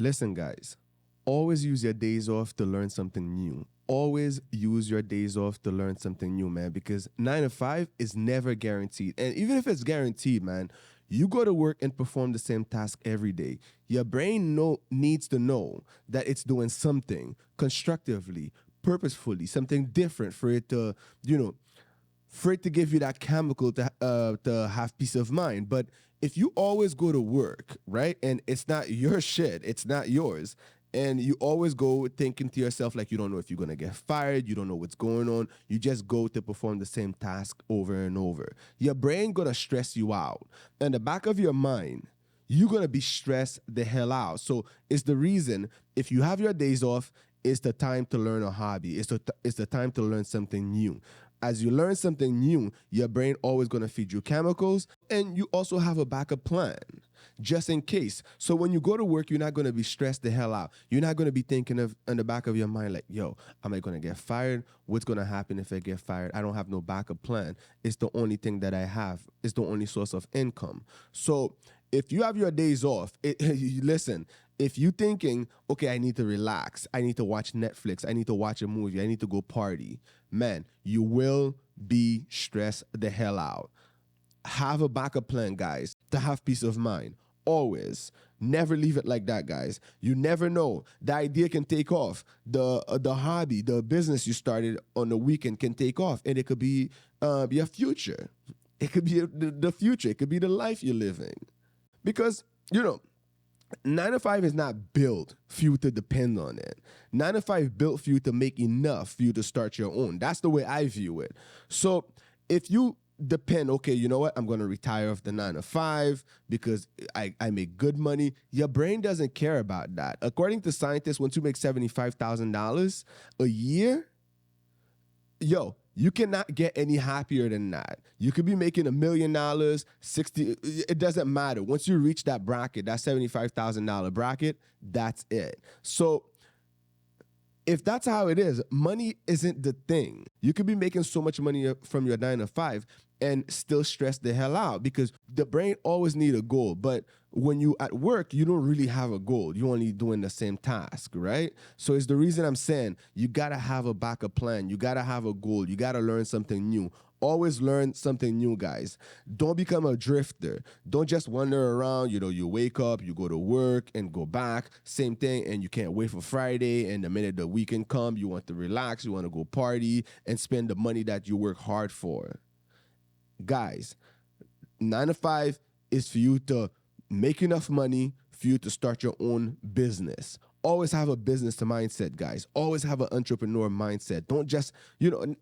Listen, guys, always use your days off to learn something new. Always use your days off to learn something new, man, because 9 to 5 is never guaranteed. And even if it's guaranteed, man, you go to work and perform the same task every day. Your brain needs to know that it's doing something constructively, purposefully, something different for it to, you know, for it to give you that chemical to have peace of mind. But if you always go to work, right, and it's not your shit, it's not yours, and you always go thinking to yourself like you don't know if you're gonna get fired, you don't know what's going on, you just go to perform the same task over and over. Your brain gonna stress you out. In the back of your mind, you're gonna be stressed the hell out. So it's the reason if you have your days off, it's the time to learn a hobby. It's the time to learn something new. As you learn something new, your brain always gonna feed you chemicals, and you also have a backup plan just in case. So when you go to work, you're not gonna be stressed the hell out. You're not gonna be thinking of in the back of your mind like, yo, am I gonna get fired? What's gonna happen if I get fired? I don't have no backup plan. It's the only thing that I have. It's the only source of income. So if you have your days off, listen, if you thinking, okay, I need to relax, I need to watch Netflix, I need to watch a movie, I need to go party, man, you will be stressed the hell out. Have a backup plan, guys, to have peace of mind. Always. Never leave it like that, guys. You never know. The idea can take off. The hobby, the business you started on the weekend can take off, and it could be your future. It could be the future. It could be the life you're living. Because, 9 to 5 is not built for you to depend on it. 9 to 5 built for you to make enough for you to start your own. That's the way I view it. So if you depend, okay, you know what? I'm going to retire off the 9 to 5 because I make good money. Your brain doesn't care about that. According to scientists, once you make $75,000 a year, you cannot get any happier than that. You could be making $1 million, 60, it doesn't matter. Once you reach that bracket, that $75,000 bracket, that's it. So if that's how it is, money isn't the thing. You could be making so much money from your 9 to 5 and still stress the hell out because the brain always need a goal. But when you at work, you don't really have a goal. You're only doing the same task, right? So it's the reason I'm saying you gotta have a backup plan. You gotta have a goal. You gotta learn something new. Always learn something new, guys. Don't become a drifter. Don't just wander around. You wake up, you go to work and go back. Same thing, and you can't wait for Friday. And the minute the weekend comes, you want to relax, you want to go party and spend the money that you work hard for. Guys, 9 to 5 is for you to make enough money for you to start your own business. Always have a business mindset, guys. Always have an entrepreneur mindset. Don't just,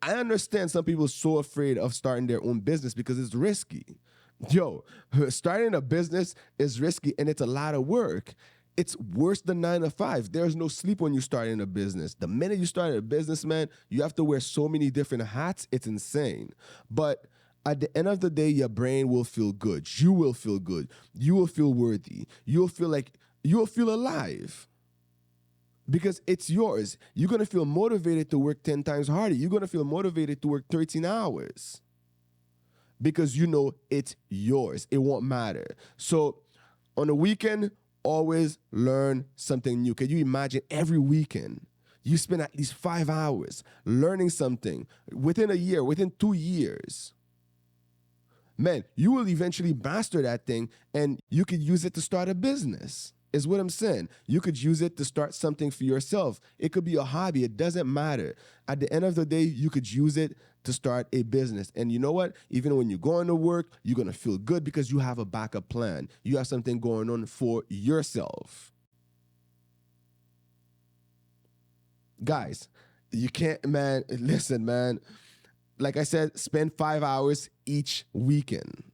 I understand some people are so afraid of starting their own business because it's risky. Starting a business is risky and it's a lot of work. It's worse than 9 to 5. There's no sleep when you start in a business. The minute you start a business, man, you have to wear so many different hats. It's insane. But at the end of the day, your brain will feel good. You will feel good. You will feel worthy. You'll feel alive. Because it's yours. You're going to feel motivated to work 10 times harder. You're going to feel motivated to work 13 hours. Because it's yours. It won't matter. So on the weekend, always learn something new. Can you imagine every weekend you spend at least 5 hours learning something within a year, within 2 years? Man, you will eventually master that thing and you could use it to start a business, is what I'm saying. You could use it to start something for yourself. It could be a hobby. It doesn't matter. At the end of the day, you could use it to start a business. And you know what? Even when you're going to work, you're going to feel good because you have a backup plan. You have something going on for yourself. Guys, you can't, man, listen, man. Like I said, spend 5 hours each weekend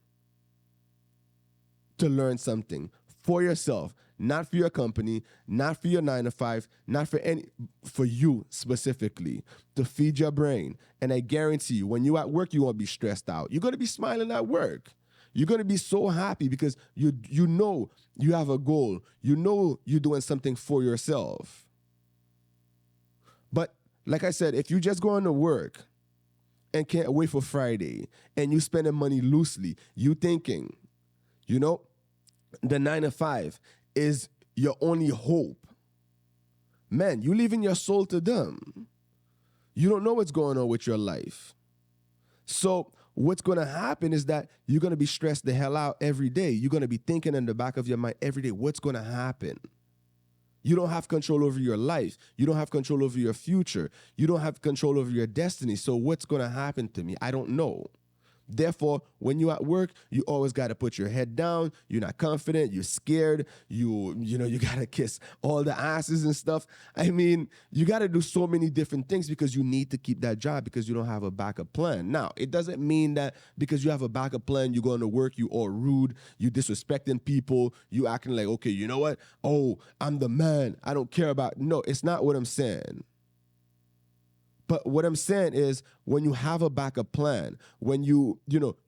to learn something for yourself, not for your company, not for your 9 to 5, not for you specifically, to feed your brain. And I guarantee you, when you're at work, you won't be stressed out. You're going to be smiling at work. You're going to be so happy because you know you have a goal. You know you're doing something for yourself. But like I said, if you just go to work and can't wait for Friday, and you spending money loosely, you thinking, the 9 to 5 is your only hope, man, you leaving your soul to them. You don't know what's going on with your life. So what's going to happen is that you're going to be stressed the hell out every day. You're going to be thinking in the back of your mind every day, what's going to happen? You don't have control over your life. You don't have control over your future. You don't have control over your destiny. So what's going to happen to me? I don't know. Therefore, when you're at work, you always got to put your head down. You're not confident. You're scared. You got to kiss all the asses and stuff. I mean, you got to do so many different things because you need to keep that job because you don't have a backup plan. Now, it doesn't mean that because you have a backup plan, you're going to work, you all rude, you disrespecting people, you acting like, okay, you know what? Oh, I'm the man. I don't care about. No, it's not what I'm saying. But what I'm saying is when you have a backup plan, when you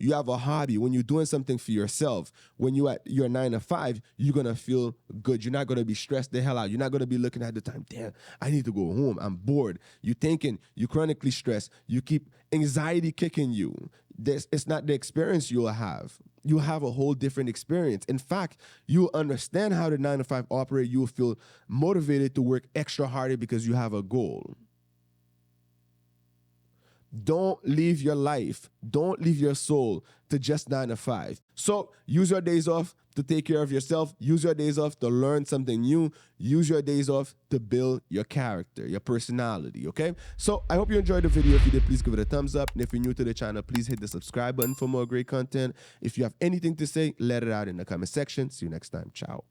have a hobby, when you're doing something for yourself, when you're at your 9 to 5, you're going to feel good. You're not going to be stressed the hell out. You're not going to be looking at the time, damn, I need to go home. I'm bored. You're thinking, you're chronically stressed. You keep anxiety kicking you. It's not the experience you'll have. You'll have a whole different experience. In fact, you'll understand how the 9 to 5 operate. You'll feel motivated to work extra harder because you have a goal. Don't leave your life, don't leave your soul to just 9 to 5. So use your days off to take care of yourself. Use your days off to learn something new. Use your days off to build your character, your personality, okay? So I hope you enjoyed the video. If you did, please give it a thumbs up. And if you're new to the channel, please hit the subscribe button for more great content. If you have anything to say, let it out in the comment section. See you next time. Ciao.